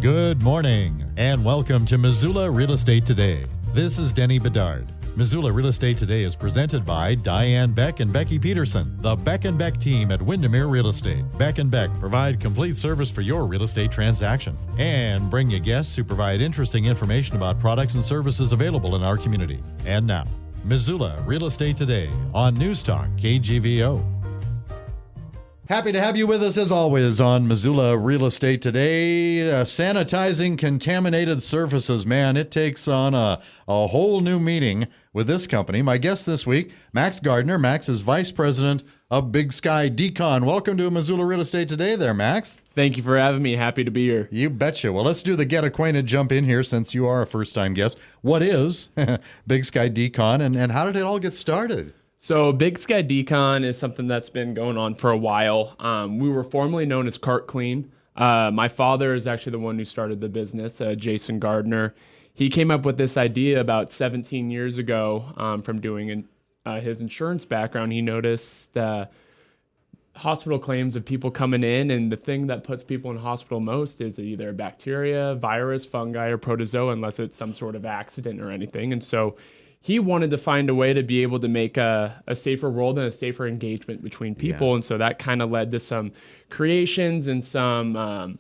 Good morning, and welcome to Missoula Real Estate Today. This is Denny Bedard. Missoula Real Estate Today is presented by Diane Beck and Becky Peterson, the Beck & Beck team at Windermere Real Estate. Beck & Beck provide complete service for your real estate transaction and bring you guests who provide interesting information about products and services available in our community. And now, Missoula Real Estate Today on News Talk KGVO. Happy to have you with us as always on Missoula Real Estate Today. Sanitizing contaminated surfaces. Man, it takes on a whole new meaning with this company. My guest this week, Max Gardiner. Max is Vice President of Big Sky Decon. Welcome to Missoula Real Estate Today there, Max. Thank you for having me. Happy to be here. You betcha. Well, let's do the get acquainted jump in here since you are a first-time guest. What is Big Sky Decon and how did it all get started? So Big Sky Decon is something that's been going on for a while. We were formerly known as Cart Clean. My father is actually the one who started the business, Jason Gardiner. He came up with this idea about 17 years ago from doing his insurance background. He noticed hospital claims of people coming in, and the thing that puts people in hospital most is either bacteria, virus, fungi, or protozoa, unless it's some sort of accident or anything. And so he wanted to find a way to be able to make a safer world and a safer engagement between people. And so that kind of led to some creations and some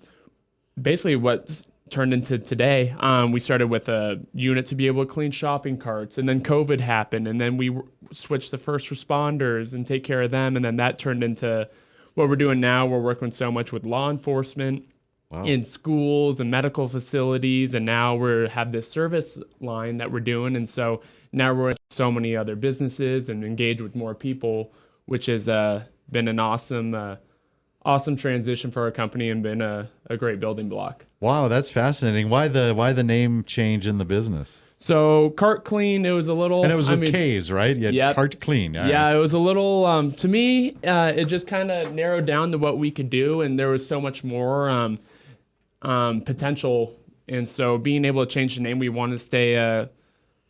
basically what turned into today. We started with a unit to be able to clean shopping carts, and then COVID happened, and then we switched to first responders and take care of them. And then that turned into what we're doing now. We're working so much with law enforcement. Wow. In schools and medical facilities, and now we have this service line that we're doing, and so now we're in so many other businesses and engage with more people, which has been an awesome transition for our company and been a great building block. Wow, that's fascinating. Why the name change in the business? So Cart Clean, it was a little... And it was with K's, right? Yeah. Cart Clean. Yeah, it was a little... to me, it just kind of narrowed down to what we could do, and there was so much more potential. And so being able to change the name, we want to stay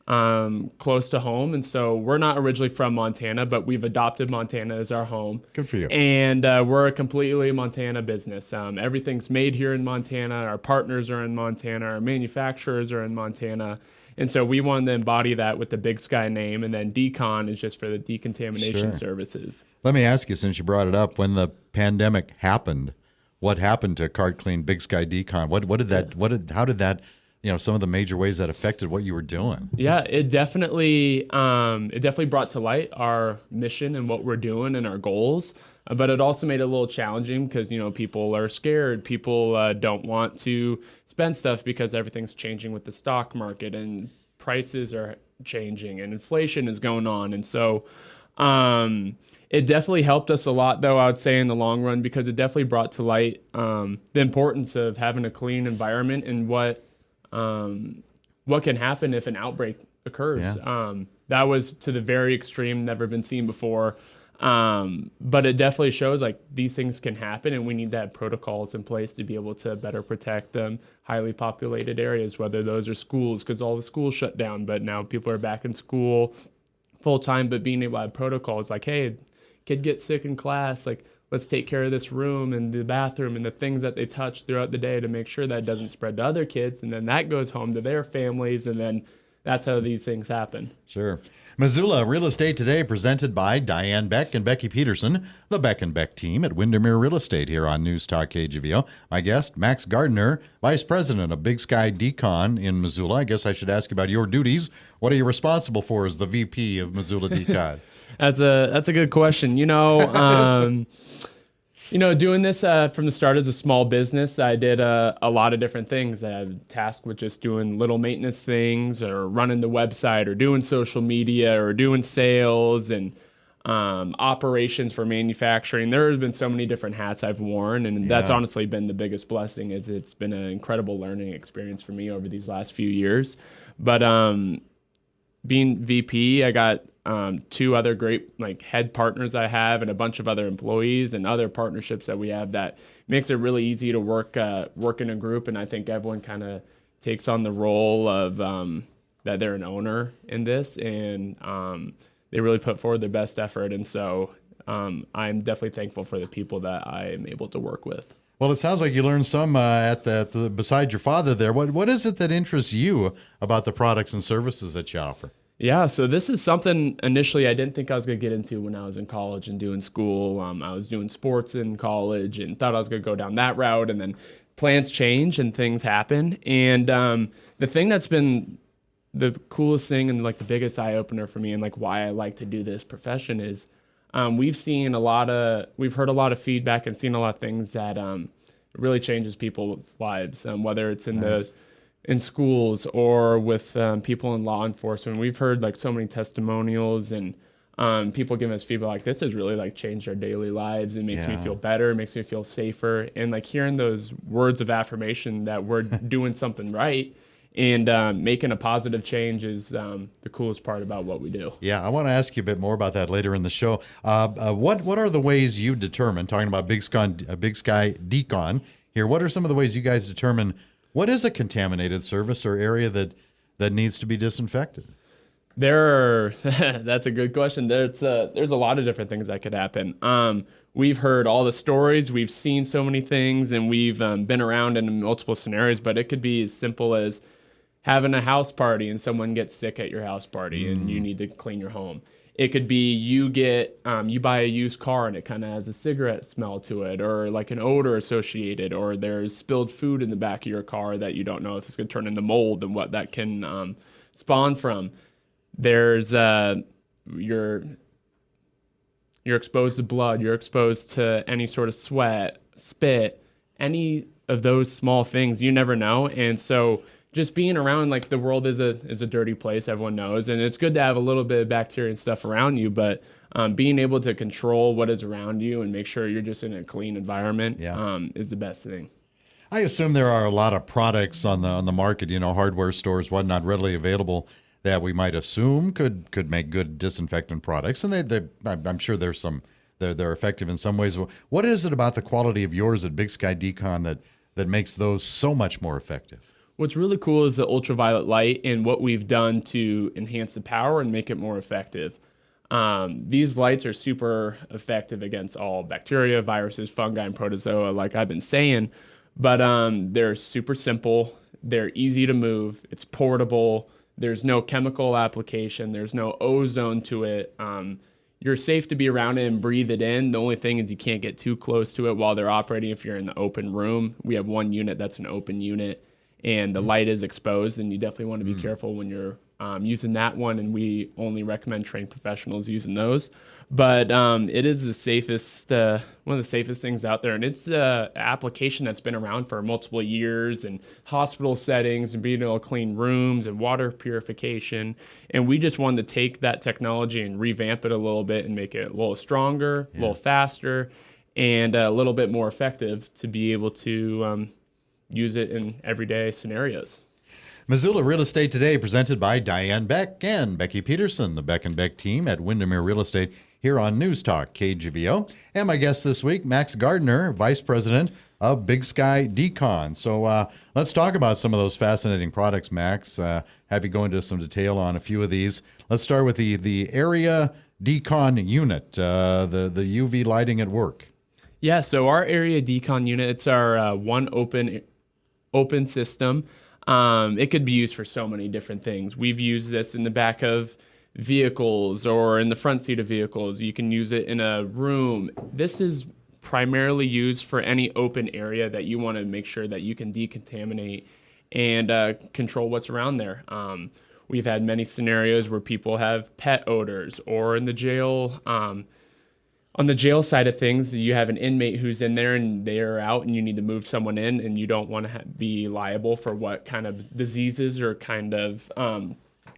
close to home. And so we're not originally from Montana, but we've adopted Montana as our home. Good for you. And we're a completely Montana business. Everything's made here in Montana. Our partners are in Montana. Our manufacturers are in Montana. And so we wanted to embody that with the Big Sky name, and then Decon is just for the decontamination services. Let me ask you, since you brought it up, when the pandemic happened, what happened to Cart Clean, Big Sky Decon? How did that, some of the major ways that affected what you were doing? Yeah, it definitely brought to light our mission and what we're doing and our goals. But it also made it a little challenging because, people are scared. People don't want to spend stuff because everything's changing with the stock market and prices are changing and inflation is going on. And so it definitely helped us a lot, though, I would say, in the long run, because it definitely brought to light the importance of having a clean environment and what can happen if an outbreak occurs. Yeah. That was to the very extreme, never been seen before. But it definitely shows like these things can happen, and we need to have protocols in place to be able to better protect highly populated areas, whether those are schools, because all the schools shut down, but now people are back in school full time, but being able to have protocols like, hey, kid gets sick in class, like let's take care of this room and the bathroom and the things that they touch throughout the day to make sure that it doesn't spread to other kids, and then that goes home to their families, and then that's how these things happen. Sure. Missoula Real Estate Today presented by Diane Beck and Becky Peterson, the Beck & Beck team at Windermere Real Estate here on News Talk KGVO. My guest, Max Gardiner, Vice President of Big Sky Decon in Missoula. I guess I should ask about your duties. What are you responsible for as the VP of Missoula Decon? That's a good question. Doing this from the start as a small business, I did a lot of different things. I was tasked with just doing little maintenance things or running the website or doing social media or doing sales and operations for manufacturing. There has been so many different hats I've worn, and that's honestly been the biggest blessing. Is it's been an incredible learning experience for me over these last few years. But being VP, I got two other great head partners I have, and a bunch of other employees and other partnerships that we have that makes it really easy to work in a group. And I think everyone kind of takes on the role of that they're an owner in this, and they really put forward their best effort. And so I'm definitely thankful for the people that I am able to work with. Well, it sounds like you learned some beside your father there. What is it that interests you about the products and services that you offer? Yeah, so this is something initially I didn't think I was going to get into when I was in college and doing school. I was doing sports in college and thought I was going to go down that route, and then plans change and things happen. And the thing that's been the coolest thing and like the biggest eye opener for me and like why I like to do this profession is we've heard a lot of feedback and seen a lot of things that really changes people's lives, whether it's in schools or with people in law enforcement. We've heard like so many testimonials and people giving us feedback like this has really like changed our daily lives. It makes me feel better. It makes me feel safer. And like hearing those words of affirmation that we're doing something right and making a positive change is the coolest part about what we do. Yeah, I want to ask you a bit more about that later in the show. What are the ways you determine, talking about Big Sky Decon here, what are some of the ways you guys determine what is a contaminated surface or area that needs to be disinfected? That's a good question. There's a lot of different things that could happen. We've heard all the stories, we've seen so many things, and we've been around in multiple scenarios, but it could be as simple as having a house party and someone gets sick at your house party and you need to clean your home. It could be you buy a used car and it kind of has a cigarette smell to it, or like an odor associated, or there's spilled food in the back of your car that you don't know if it's going to turn into mold and what that can spawn from. There's you're exposed to blood, you're exposed to any sort of sweat, spit, any of those small things. You never know. And so just being around, like, the world is a dirty place, everyone knows, and it's good to have a little bit of bacteria and stuff around you, but being able to control what is around you and make sure you're just in a clean environment is the best thing. I assume there are a lot of products on the market, hardware stores, whatnot, readily available that we might assume could make good disinfectant products, and I'm sure there's some they're effective in some ways. What is it about the quality of yours at Big Sky Decon that makes those so much more effective? What's really cool is the ultraviolet light and what we've done to enhance the power and make it more effective. These lights are super effective against all bacteria, viruses, fungi, and protozoa, like I've been saying, but they're super simple. They're easy to move. It's portable. There's no chemical application. There's no ozone to it. You're safe to be around it and breathe it in. The only thing is you can't get too close to it while they're operating if you're in the open room. We have one unit that's an open unit, and the light is exposed, and you definitely want to be careful when you're using that one, and we only recommend trained professionals using those. But it is the safest, one of the safest things out there, and it's an application that's been around for multiple years in hospital settings and being able to clean rooms and water purification. And we just wanted to take that technology and revamp it a little bit and make it a little stronger, a little faster, and a little bit more effective to be able to use it in everyday scenarios. Missoula Real Estate Today, presented by Diane Beck and Becky Peterson, the Beck and Beck team at Windermere Real Estate here on News Talk KGVO. And my guest this week, Max Gardiner, Vice President of Big Sky Decon. So let's talk about some of those fascinating products, Max. Have you go into some detail on a few of these. Let's start with the Area Decon unit, the UV lighting at work. Yeah, so our Area Decon unit, it's our one open system. It could be used for so many different things. We've used this in the back of vehicles or in the front seat of vehicles. You can use it in a room. This is primarily used for any open area that you want to make sure that you can decontaminate and control what's around there. We've had many scenarios where people have pet odors, or in the jail, on the jail side of things, you have an inmate who's in there and they're out and you need to move someone in, and you don't want to be liable for what kind of diseases or kind of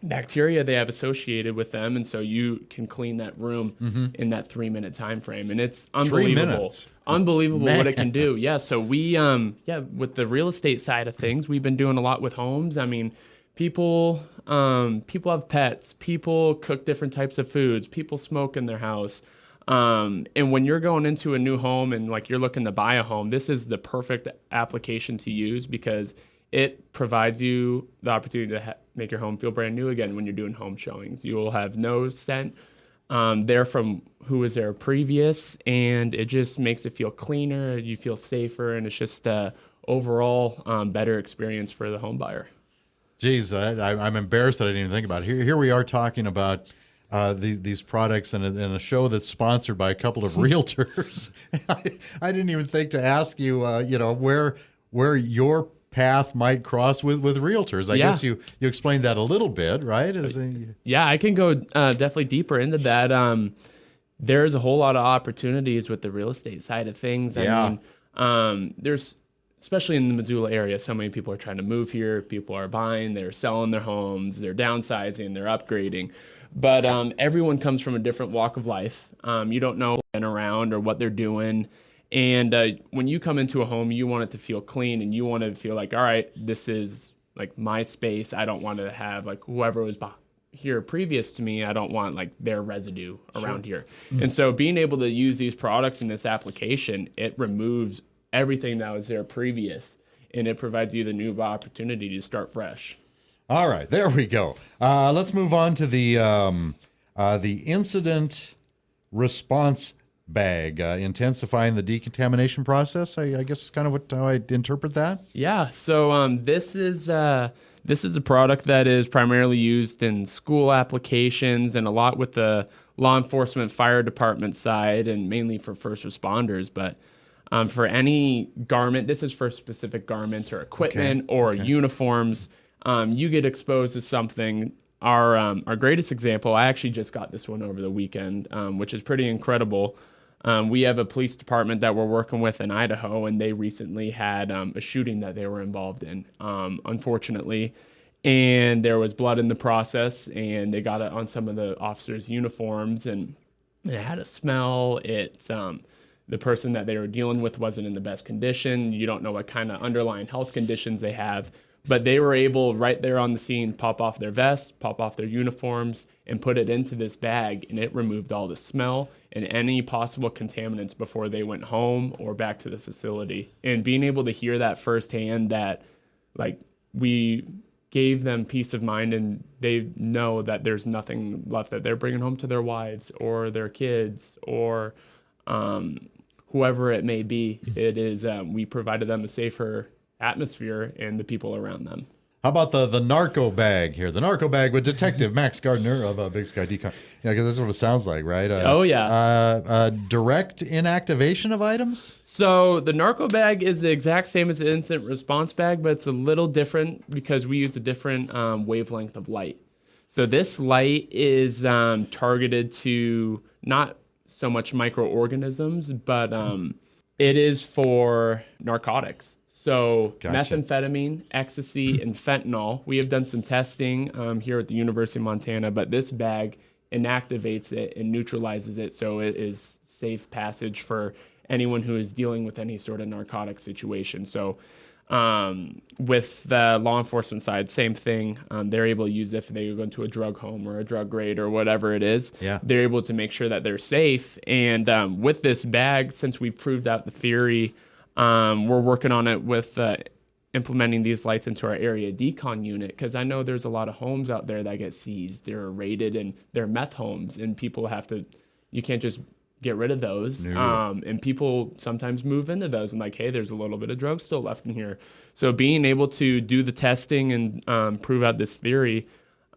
bacteria they have associated with them. And so you can clean that room in that 3-minute time frame. And it's unbelievable. Unbelievable what it can do. Yeah. So we, with the real estate side of things, we've been doing a lot with homes. I mean, people have pets, people cook different types of foods, people smoke in their house. And when you're going into a new home and like you're looking to buy a home, this is the perfect application to use because it provides you the opportunity to make your home feel brand new again when you're doing home showings. You will have no scent They're from who was there previous, and it just makes it feel cleaner. You feel safer, and it's just overall better experience for the home buyer. Geez, I'm embarrassed that I didn't even think about it. Here we are talking about these products in a show that's sponsored by a couple of realtors. I didn't even think to ask you, where your path might cross with realtors. I guess you explained that a little bit, right? Yeah, I can go definitely deeper into that. There's a whole lot of opportunities with the real estate side of things. I mean, there's, especially in the Missoula area, so many people are trying to move here. People are buying, they're selling their homes, they're downsizing, they're upgrading. But everyone comes from a different walk of life. You don't know what's been around or what they're doing. And when you come into a home, you want it to feel clean, and you want to feel like, all right, this is like my space. I don't want to have like whoever was here previous to me. I don't want like their residue around here. Mm-hmm. And so being able to use these products in this application, it removes everything that was there previous, and it provides you the new opportunity to start fresh. All right, there we go. Let's move on to the incident response bag, intensifying the decontamination process. I guess is kind of how I interpret that. Yeah. So this is a product that is primarily used in school applications and a lot with the law enforcement, fire department side, and mainly for first responders. But for any garment, this is for specific garments or equipment or uniforms. You get exposed to something. Our greatest example, I actually just got this one over the weekend, which is pretty incredible. We have a police department that we're working with in Idaho, and they recently had a shooting that they were involved in, unfortunately. And there was blood in the process, and they got it on some of the officers' uniforms, and it had a smell. The person that they were dealing with wasn't in the best condition. You don't know what kind of underlying health conditions they have. But they were able, right there on the scene, pop off their vests, pop off their uniforms, and put it into this bag, and it removed all the smell and any possible contaminants before they went home or back to the facility. And being able to hear that firsthand, that like we gave them peace of mind, and they know that there's nothing left that they're bringing home to their wives or their kids or whoever it may be. It is we provided them a safer atmosphere and the people around them. How about the narco bag here? The narco bag with Detective Max Gardiner of Big Sky Decon. Yeah, because that's what it sounds like, right? Direct inactivation of items? So the narco bag is the exact same as the incident response bag, but it's a little different because we use a different wavelength of light. So this light is targeted to not so much microorganisms, but it is for narcotics. So Gotcha. Methamphetamine, ecstasy, and fentanyl. We have done some testing here at the University of Montana, but this bag inactivates it and neutralizes it, so it is safe passage for anyone who is dealing with any sort of narcotic situation. So with the law enforcement side, same thing. They're able to use it if they go into a drug home or a drug raid or whatever it is. Yeah. They're able to make sure that they're safe. And with this bag, since we've proved out the theory, we're working on it with implementing these lights into our area decon unit, because I know there's a lot of homes out there that get seized. They're raided and they're meth homes, and people you can't just get rid of those. No. And people sometimes move into those and like, hey, there's a little bit of drugs still left in here. So being able to do the testing and prove out this theory,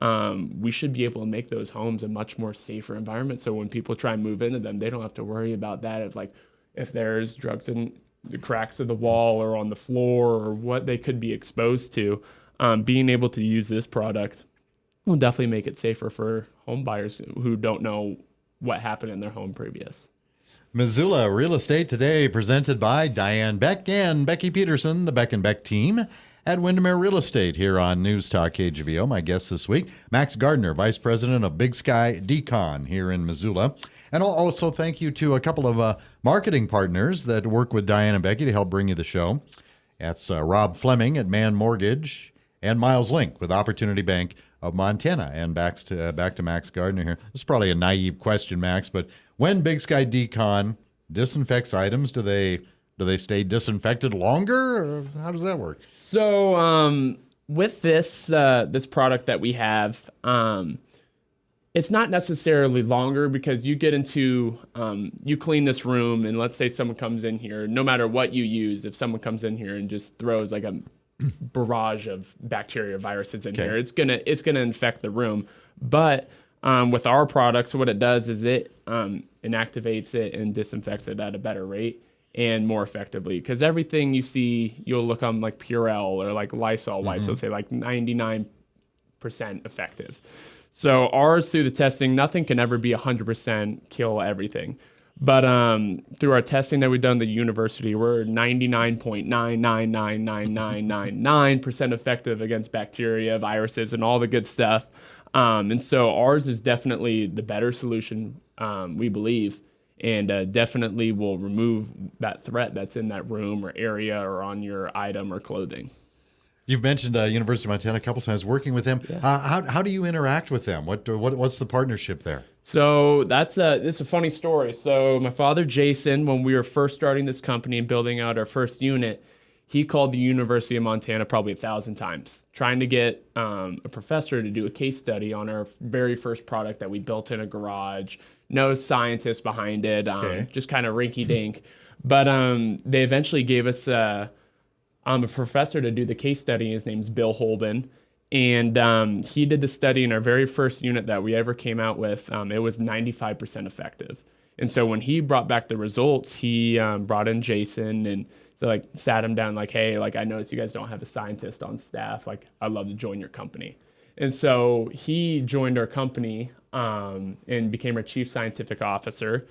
we should be able to make those homes a much more safer environment. So when people try and move into them, they don't have to worry about that. If there's drugs in the cracks of the wall or on the floor or what they could be exposed to, being able to use this product will definitely make it safer for home buyers who don't know what happened in their home previous. Missoula Real Estate Today, presented by Diane Beck and Becky Peterson, the Beck and Beck team at Windermere Real Estate here on News Talk KGVO. My guest this week, Max Gardiner, Vice President of Big Sky Decon here in Missoula. And also thank you to a couple of marketing partners that work with Diane and Becky to help bring you the show. That's Rob Fleming at Man Mortgage and Miles Link with Opportunity Bank of Montana. And back to Max Gardiner here. This is probably a naive question, Max, but when Big Sky Decon disinfects items, do they stay disinfected longer, or how does that work? So with this product that we have, It's not necessarily longer because you get into, you clean this room and let's say someone comes in here, no matter what you use, if someone comes in here and just throws like a barrage of bacteria, viruses in here, it's gonna infect the room. But with our products, what it does is it inactivates it and disinfects it at a better rate and more effectively. Because everything you see, you'll look on like Purell or like Lysol wipes, they'll say like 99% effective. So ours, through the testing, nothing can ever be 100% kill everything. But through our testing that we've done at the university, we're 99.9999999% effective against bacteria, viruses, and all the good stuff. And so ours is definitely the better solution, we believe, and definitely will remove that threat that's in that room or area or on your item or clothing. You've mentioned University of Montana a couple times, working with them. Yeah. How do you interact with them? What's the partnership there? So it's a funny story. So my father, Jason, when we were first starting this company and building out our first unit, he called the University of Montana probably 1,000 times, trying to get a professor to do a case study on our very first product that we built in a garage. No scientists behind it, just kind of rinky-dink. But they eventually gave us a professor to do the case study. His name's Bill Holden. And he did the study in our very first unit that we ever came out with. It was 95% effective. And so when he brought back the results, he brought in Jason and so like sat him down like, hey, like I noticed you guys don't have a scientist on staff. Like I'd love to join your company. And so he joined our company and became our chief scientific officer,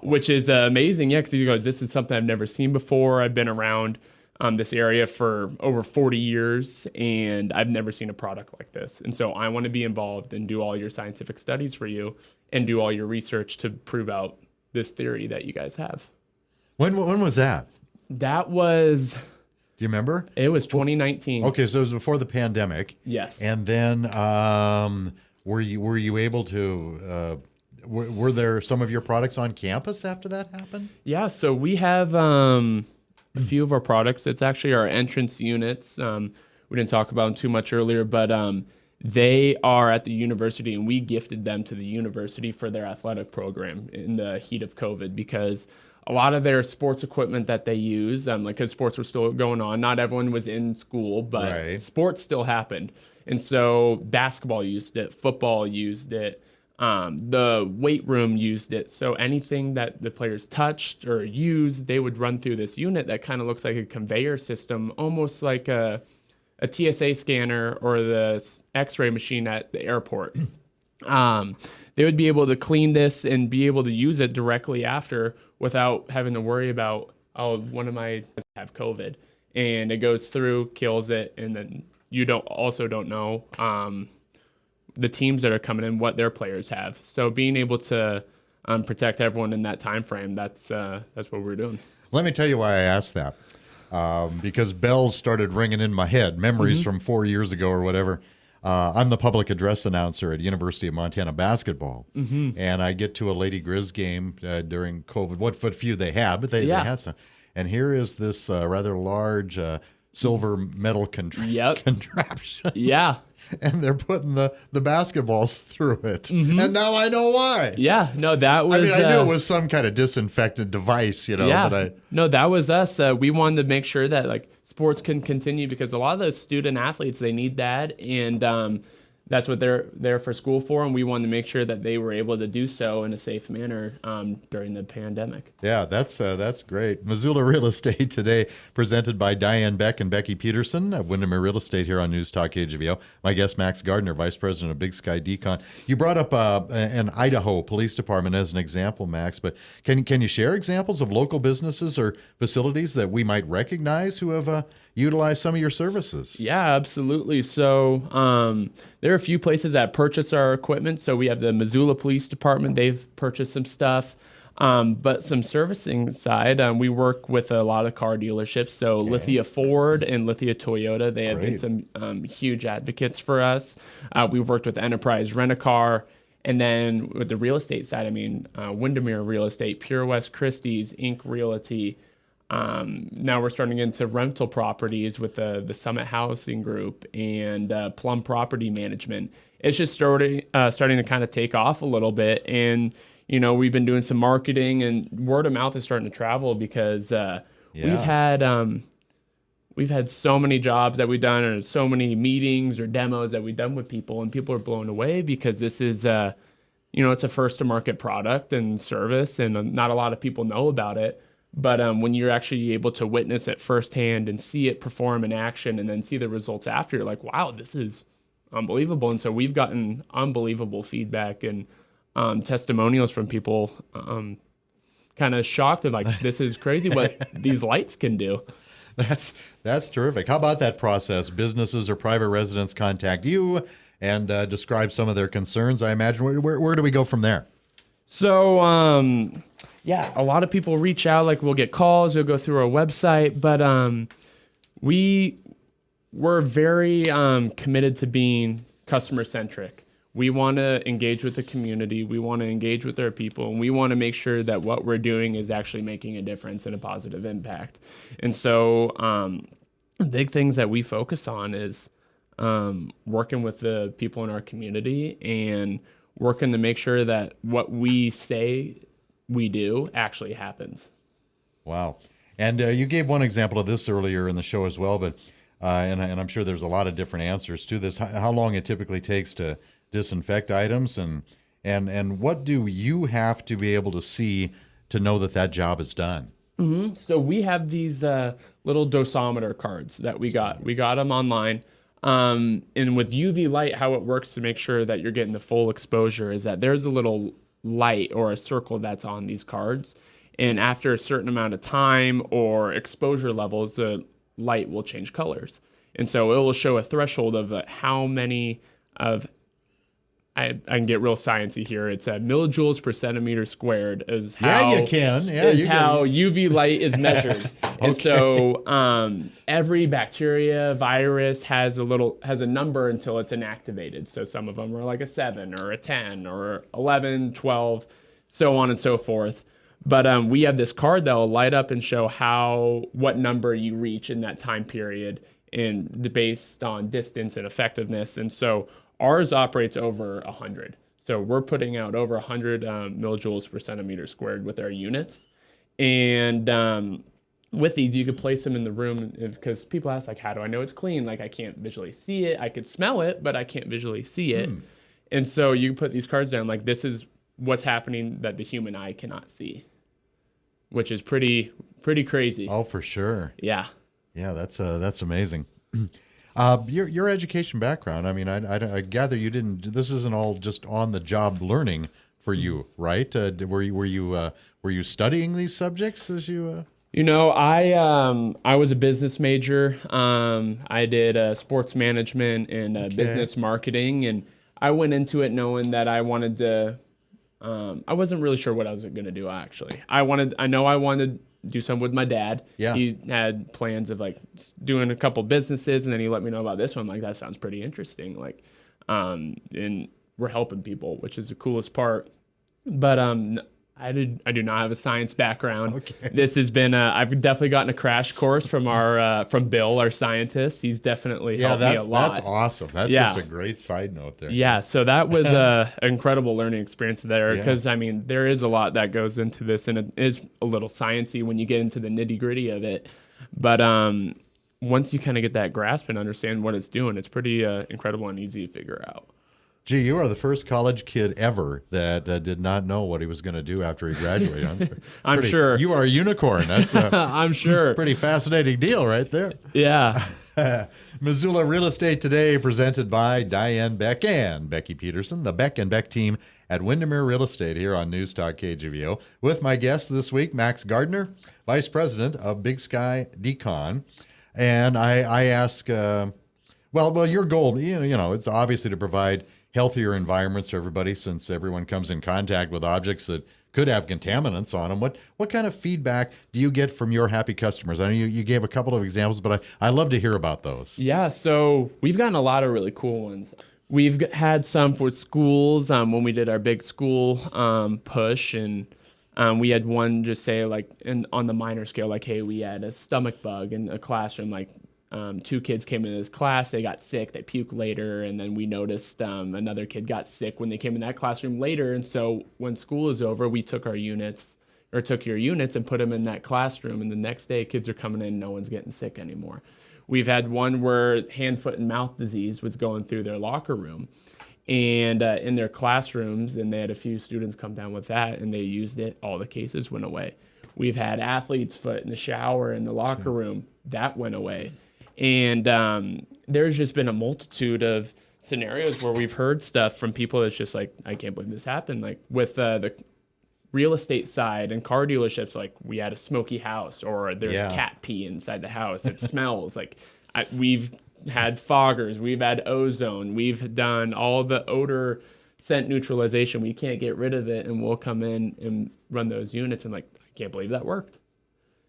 which is amazing. Yeah, because he goes, this is something I've never seen before. I've been around this area for over 40 years, and I've never seen a product like this. And so I want to be involved and do all your scientific studies for you and do all your research to prove out this theory that you guys have. When was that? That was... Do you remember? It was 2019. Okay, so it was before the pandemic. Yes. And then were you able to... were there some of your products on campus after that happened? Yeah, so we have... a few of our products. It's actually our entrance units. We didn't talk about them too much earlier, but they are at the university, and we gifted them to the university for their athletic program in the heat of COVID because a lot of their sports equipment that they use, because sports were still going on, not everyone was in school, but sports still happened. And so basketball used it, football used it, the weight room used it. So anything that the players touched or used, they would run through this unit that kind of looks like a conveyor system, almost like a TSA scanner or the X-ray machine at the airport. They would be able to clean this and be able to use it directly after without having to worry about, oh, one of my have COVID. And it goes through, kills it, and then you don't know the teams that are coming in, what their players have. So being able to protect everyone in that time frame, that's what we're doing. Let me tell you why I asked that. Because bells started ringing in my head, memories from 4 years ago or whatever. I'm the public address announcer at University of Montana basketball, and I get to a Lady Grizz game during COVID. What few they had, but they had some. And here is this rather large silver metal contraption. Yeah. And they're putting the basketballs through it. And now I know why. Yeah, no, that was... I knew it was some kind of disinfectant device, Yeah, no, that was us. We wanted to make sure that sports can continue because a lot of those student athletes, they need that. And that's what they're there for school for. And we wanted to make sure that they were able to do so in a safe manner during the pandemic. Yeah, that's great. Missoula Real Estate today, presented by Diane Beck and Becky Peterson of Windermere Real Estate here on News Talk KGVO. My guest, Max Gardiner, Vice President of Big Sky Decon. You brought up an Idaho Police Department as an example, Max, but can you share examples of local businesses or facilities that we might recognize who have utilized some of your services? Yeah, absolutely. So there are a few places that purchase our equipment. So we have the Missoula Police Department. They've purchased some stuff. But some servicing side, we work with a lot of car dealerships. So Lithia Ford and Lithia Toyota, they have been some huge advocates for us. We've worked with Enterprise Rent-A-Car. And then with the real estate side, Windermere Real Estate, Pure West Christie's, Inc. Realty, Now we're starting into rental properties with the Summit Housing Group and Plum Property Management. It's just starting to kind of take off a little bit. And, we've been doing some marketing, and word of mouth is starting to travel because we've had so many jobs that we've done, or so many meetings or demos that we've done with people, and people are blown away because this is, it's a first to market product and service, and not a lot of people know about it. But when you're actually able to witness it firsthand and see it perform in action and then see the results after, you're like, wow, this is unbelievable. And so we've gotten unbelievable feedback and testimonials from people kind of shocked and like, this is crazy what these lights can do. That's terrific. How about that process? Businesses or private residents contact you and describe some of their concerns, I imagine. Where do we go from there? So, a lot of people reach out, like we'll get calls, we'll go through our website, but we're very committed to being customer centric. We want to engage with the community, we want to engage with our people, and we want to make sure that what we're doing is actually making a difference and a positive impact. And so big things that we focus on is working with the people in our community and working to make sure that what we say we do actually happens. Wow. And you gave one example of this earlier in the show as well, but and I'm sure there's a lot of different answers to this. How long it typically takes to disinfect items, and what do you have to be able to see to know that job is done? Mm-hmm. So we have these little dosimeter cards that we got. We got them online. And with UV light, how it works to make sure that you're getting the full exposure is that there's a little light or a circle that's on these cards. And after a certain amount of time or exposure levels, the light will change colors. And so it will show a threshold of how many of, I can get real sciencey here. It's millijoules per centimeter squared is how you can. how UV light is measured. Okay. And so every bacteria, virus has a number until it's inactivated. So some of them are like a 7 or a 10 or 11, 12, so on and so forth. But we have this card that will light up and show what number you reach in that time period, and based on distance and effectiveness. And so ours operates over 100. So we're putting out over 100 millijoules per centimeter squared with our units. And with these, you could place them in the room because people ask, like, how do I know it's clean? Like, I can't visually see it. I could smell it, but I can't visually see it. And so you put these cards down, like, this is what's happening that the human eye cannot see, which is pretty crazy. Oh, for sure. Yeah. Yeah, that's amazing. Your education background, I mean, I gather you didn't. This isn't all just on the job learning for you, right? Were you studying these subjects as you? I was a business major. I did sports management and business marketing, and I went into it knowing that I wanted to. I wasn't really sure what I was going to do. Actually, I wanted to do something with my dad. Yeah. He had plans of like doing a couple businesses, and then he let me know about this one. I'm like, that sounds pretty interesting. Like, and we're helping people, which is the coolest part. But I do not have a science background. Okay. This has been I've definitely gotten a crash course from from Bill, our scientist. He's definitely helped me a lot. That's awesome. That's just a great side note there. Yeah, so that was an incredible learning experience there because, I mean, there is a lot that goes into this, and it is a little sciencey when you get into the nitty-gritty of it. But once you kind of get that grasp and understand what it's doing, it's pretty incredible and easy to figure out. Gee, you are the first college kid ever that did not know what he was going to do after he graduated. I'm sure. You are a unicorn. That's I'm sure. Pretty fascinating deal right there. Yeah. Missoula Real Estate Today, presented by Diane Beck and Becky Peterson, the Beck and Beck team at Windermere Real Estate here on News Talk KGVO. With my guest this week, Max Gardiner, Vice President of Big Sky Decon. And I ask, well, your goal, it's obviously to provide healthier environments for everybody, since everyone comes in contact with objects that could have contaminants on them. What kind of feedback do you get from your happy customers? I know you gave a couple of examples, but I love to hear about those. Yeah, so we've gotten a lot of really cool ones. We've had some for schools when we did our big school push, and We had one just say like on the minor scale, like, hey, we had a stomach bug in a classroom. Like 2 kids came into this class, they got sick, they puked later, and then we noticed another kid got sick when they came in that classroom later. And so when school is over, we took your units and put them in that classroom. And the next day, kids are coming in, no one's getting sick anymore. We've had one where hand, foot, and mouth disease was going through their locker room and in their classrooms, and they had a few students come down with that, and they used it. All the cases went away. We've had athlete's foot in the shower in the locker room. That went away. And there's just been a multitude of scenarios where we've heard stuff from people that's just like, I can't believe this happened. Like with the real estate side and car dealerships, like we had a smoky house, or there's cat pee inside the house. It smells like we've had foggers, we've had ozone, we've done all the odor scent neutralization. We can't get rid of it, and we'll come in and run those units, and like, I can't believe that worked.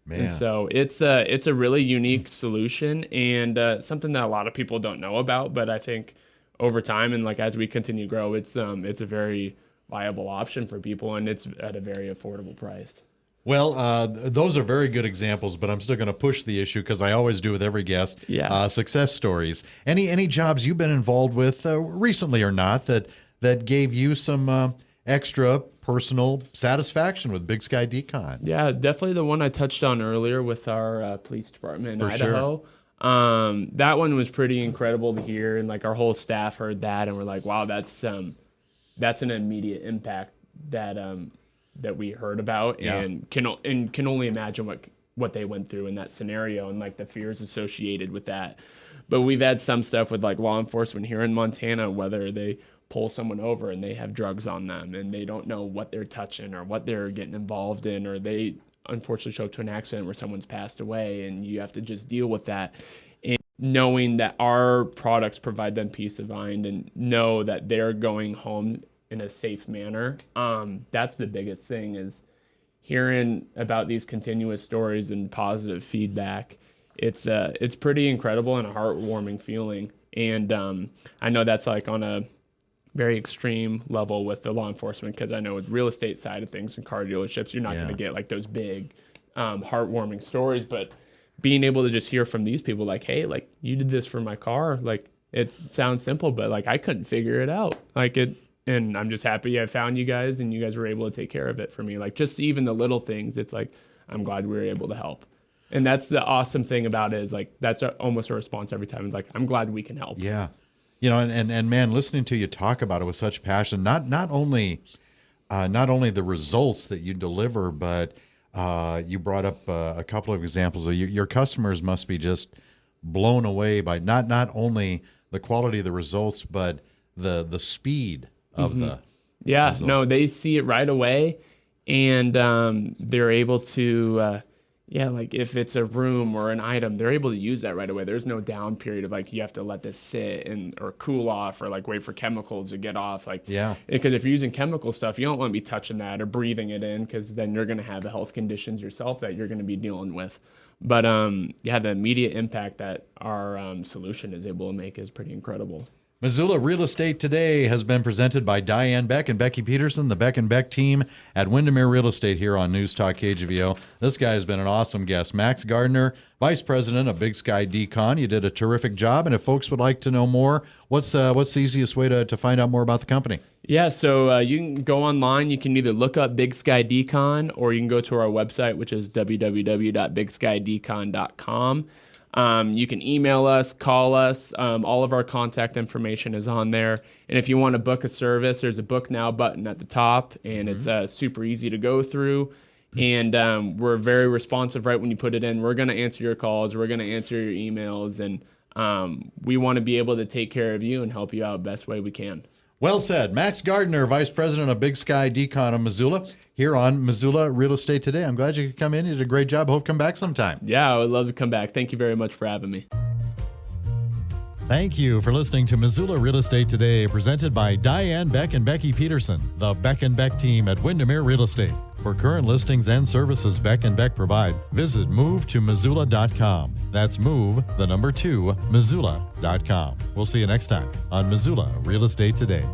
Man. And so it's a really unique solution, and something that a lot of people don't know about. But I think over time, and like as we continue to grow, it's a very viable option for people, and it's at a very affordable price. Well, those are very good examples, but I'm still going to push the issue because I always do with every guest. Success stories. Any jobs you've been involved with recently or not that gave you some extra personal satisfaction with Big Sky Decon? Yeah, definitely the one I touched on earlier with our police department in Idaho. Sure. That one was pretty incredible to hear, and like our whole staff heard that, and we're like, wow, that's an immediate impact that we heard about, and can only imagine what they went through in that scenario and like the fears associated with that. But we've had some stuff with like law enforcement here in Montana, whether they pull someone over and they have drugs on them and they don't know what they're touching or what they're getting involved in, or they unfortunately show up to an accident where someone's passed away, and you have to just deal with that. And knowing that our products provide them peace of mind and know that they're going home in a safe manner, that's the biggest thing, is hearing about these continuous stories and positive feedback. It's pretty incredible and a heartwarming feeling. And I know that's like on a very extreme level with the law enforcement, because I know with real estate side of things and car dealerships, you're not going to get like those big heartwarming stories. But being able to just hear from these people like, hey, like you did this for my car, like it sounds simple, but like I couldn't figure it out. And I'm just happy I found you guys, and you guys were able to take care of it for me. Like just even the little things, it's like, I'm glad we were able to help. And that's the awesome thing about it, is like, that's almost a response every time. It's like, I'm glad we can help. Yeah. You know, and man, listening to you talk about it with such passion, not only the results that you deliver, but you brought up a couple of examples of your customers must be just blown away by not only the quality of the results, but the speed of the result. No, they see it right away, and they're able to like if it's a room or an item, they're able to use that right away. There's no down period of like you have to let this sit or cool off or like wait for chemicals to get off. Because if you're using chemical stuff, you don't want to be touching that or breathing it in, because then you're going to have the health conditions yourself that you're going to be dealing with. But the immediate impact that our solution is able to make is pretty incredible. Missoula Real Estate Today has been presented by Diane Beck and Becky Peterson, the Beck and Beck team at Windermere Real Estate here on News Talk KGVO. This guy has been an awesome guest. Max Gardiner, Vice President of Big Sky Decon. You did a terrific job, and if folks would like to know more, what's the easiest way to find out more about the company? Yeah, so you can go online. You can either look up Big Sky Decon, or you can go to our website, which is www.bigskydecon.com. You can email us, call us. All of our contact information is on there. And if you want to book a service, there's a Book Now button at the top, and it's super easy to go through. And we're very responsive right when you put it in. We're going to answer your calls. We're going to answer your emails. And we want to be able to take care of you and help you out best way we can. Well said. Max Gardiner, Vice President of Big Sky Decon of Missoula, here on Missoula Real Estate Today. I'm glad you could come in. You did a great job. Hope you come back sometime. Yeah, I would love to come back. Thank you very much for having me. Thank you for listening to Missoula Real Estate Today, presented by Diane Beck and Becky Peterson, the Beck and Beck team at Windermere Real Estate. For current listings and services Beck and Beck provide, visit movetomissoula.com. That's Missoula.com. We'll see you next time on Missoula Real Estate Today.